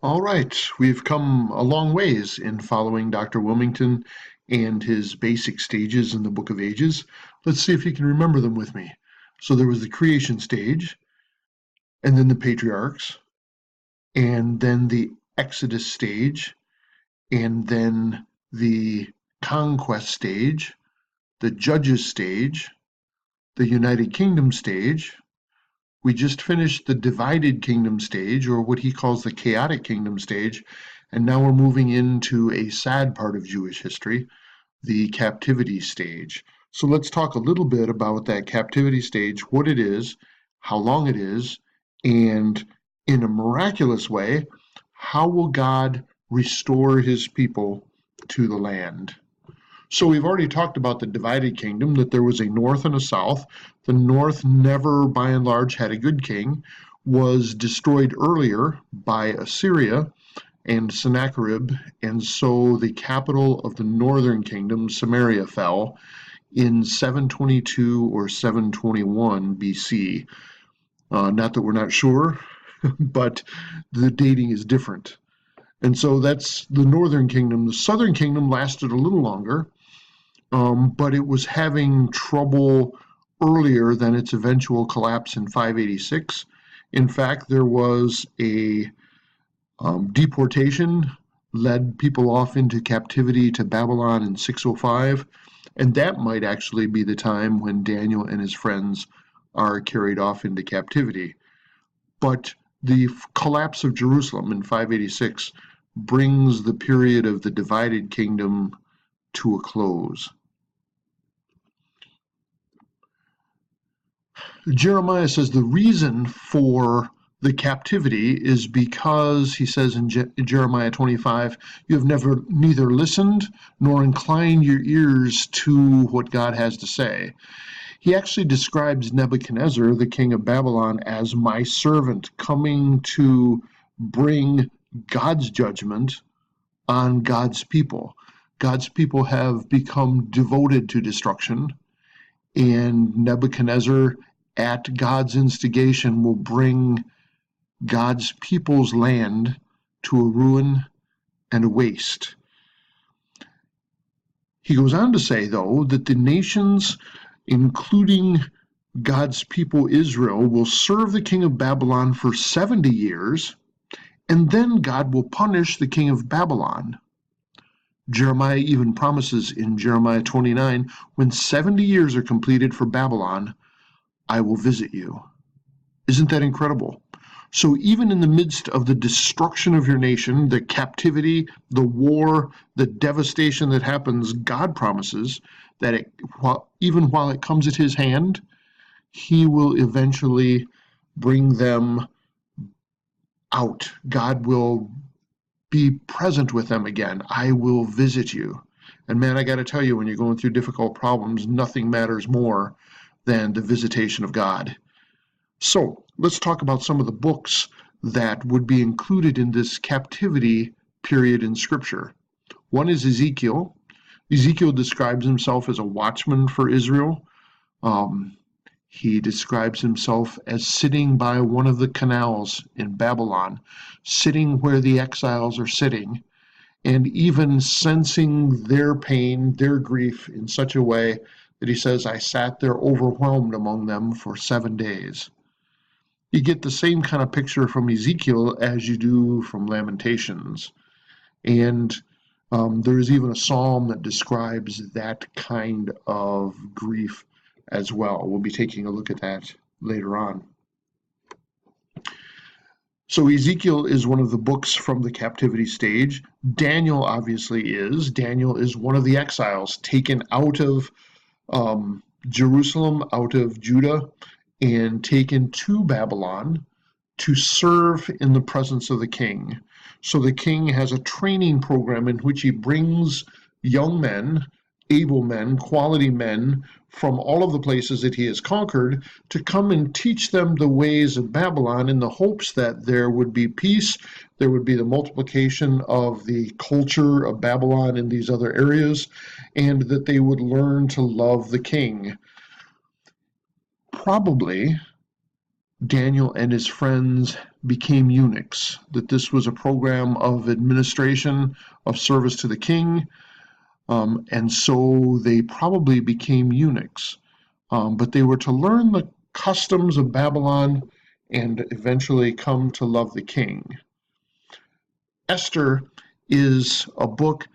All right, we've come a long ways in following Dr. Wilmington and his basic stages in the Book of Ages. Let's see if you can remember them with me. So there was the creation stage, and then the patriarchs, and then the Exodus stage, and then the conquest stage, the judges stage, the United Kingdom stage. We just finished the divided kingdom stage, or what he calls the chaotic kingdom stage, and now we're moving into a sad part of Jewish history, the captivity stage. So let's talk a little bit about that captivity stage, what it is, how long it is, and in a miraculous way, how will God restore his people to the land? So we've already talked about the divided kingdom, that there was a north and a south. The north never, by and large, had a good king, was destroyed earlier by Assyria and Sennacherib, and so the capital of the northern kingdom, Samaria, fell in 722 or 721 BC. Not that we're not sure, but the dating is different. And so that's the northern kingdom. The southern kingdom lasted a little longer, but it was having trouble earlier than its eventual collapse in 586. In fact, there was a deportation, led people off into captivity to Babylon in 605, and that might actually be the time when Daniel and his friends are carried off into captivity. But the collapse of Jerusalem in 586 brings the period of the divided kingdom to a close. Jeremiah says the reason for the captivity is because, he says in Jeremiah 25, you have neither listened nor inclined your ears to what God has to say. He actually describes Nebuchadnezzar, the king of Babylon, as my servant, coming to bring God's judgment on God's people. God's people have become devoted to destruction, and Nebuchadnezzar, at God's instigation, will bring God's people's land to a ruin and a waste. He goes on to say, though, that the nations, including God's people Israel, will serve the king of Babylon for 70 years, and then God will punish the king of Babylon. Jeremiah even promises in Jeremiah 29, when 70 years are completed for Babylon, I will visit you. Isn't that incredible? So even in the midst of the destruction of your nation, the captivity, the war, the devastation that happens, God promises that even while it comes at his hand, he will eventually bring them out. God will be present with them again. I will visit you. And man, I got to tell you, when you're going through difficult problems, nothing matters more than the visitation of God. So let's talk about some of the books that would be included in this captivity period in Scripture. One is Ezekiel. Ezekiel describes himself as a watchman for Israel. He describes himself as sitting by one of the canals in Babylon, sitting where the exiles are sitting, and even sensing their pain, their grief in such a way that he says, I sat there overwhelmed among them for 7 days. You get the same kind of picture from Ezekiel as you do from Lamentations. And there is even a psalm that describes that kind of grief as well. We'll be taking a look at that later on. So Ezekiel is one of the books from the captivity stage. Daniel obviously is. Daniel is one of the exiles taken out of Jerusalem, out of Judah, and taken to Babylon to serve in the presence of the king. So the king has a training program in which he brings young men, able men, quality men from all of the places that he has conquered to come and teach them the ways of Babylon, in the hopes that there would be peace, there would be the multiplication of the culture of Babylon in these other areas, and that they would learn to love the king. Probably Daniel and his friends became eunuchs, that this was a program of administration, of service to the king, and so they probably became eunuchs. But they were to learn the customs of Babylon and eventually come to love the king. Esther is a book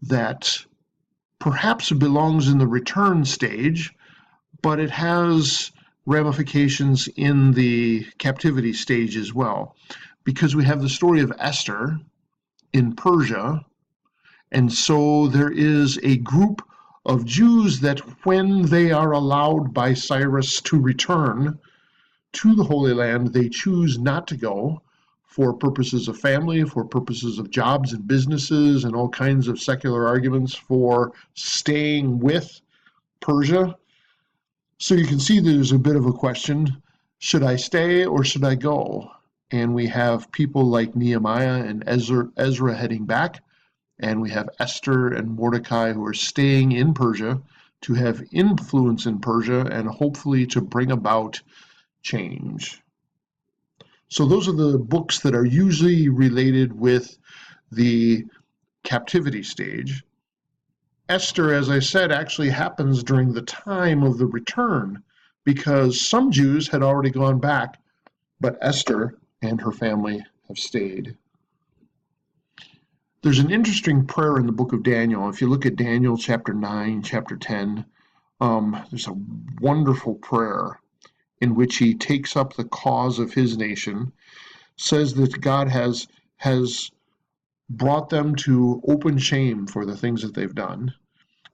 that perhaps belongs in the return stage, but it has ramifications in the captivity stage as well, because we have the story of Esther in Persia, and so there is a group of Jews that when they are allowed by Cyrus to return to the Holy Land, they choose not to go for purposes of family, for purposes of jobs and businesses, and all kinds of secular arguments for staying with Persia. So you can see there's a bit of a question, should I stay or should I go? And we have people like Nehemiah and Ezra heading back, and we have Esther and Mordecai who are staying in Persia to have influence in Persia and hopefully to bring about change. So those are the books that are usually related with the captivity stage. Esther, as I said, actually happens during the time of the return because some Jews had already gone back, but Esther and her family have stayed. There's an interesting prayer in the book of Daniel. If you look at Daniel chapter 9, chapter 10, there's a wonderful prayer in which he takes up the cause of his nation, says that God has brought them to open shame for the things that they've done.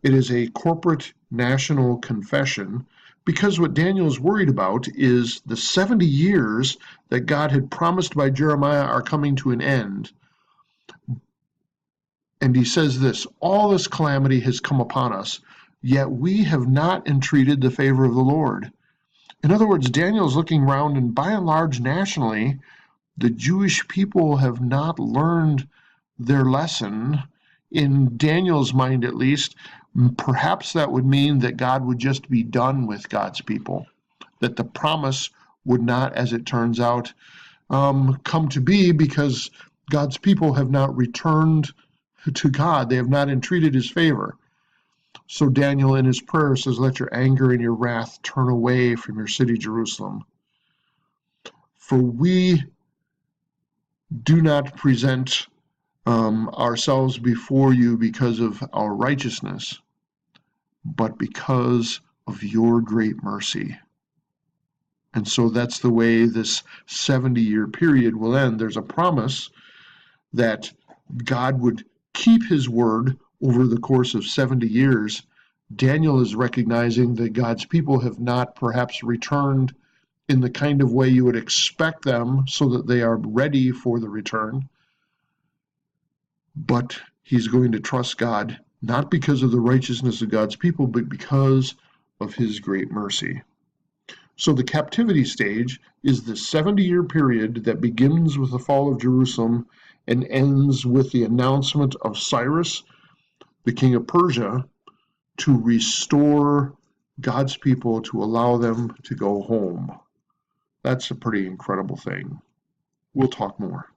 It is a corporate national confession because what Daniel is worried about is the 70 years that God had promised by Jeremiah are coming to an end. And he says this, all this calamity has come upon us, yet we have not entreated the favor of the Lord. In other words, Daniel is looking around, and by and large, nationally, the Jewish people have not learned their lesson. In Daniel's mind, at least, perhaps that would mean that God would just be done with God's people, that the promise would not, as it turns out, come to be because God's people have not returned to God. They have not entreated his favor. So Daniel in his prayer says, let your anger and your wrath turn away from your city, Jerusalem. For we do not present ourselves before you because of our righteousness, but because of your great mercy. And so that's the way this 70-year period will end. There's a promise that God would keep his word over the course of 70 years. Daniel is recognizing that God's people have not perhaps returned in the kind of way you would expect them so that they are ready for the return. But he's going to trust God, not because of the righteousness of God's people, but because of his great mercy. So the captivity stage is the 70-year period that begins with the fall of Jerusalem and ends with the announcement of Cyrus, the king of Persia, to restore God's people, to allow them to go home. That's a pretty incredible thing. We'll talk more.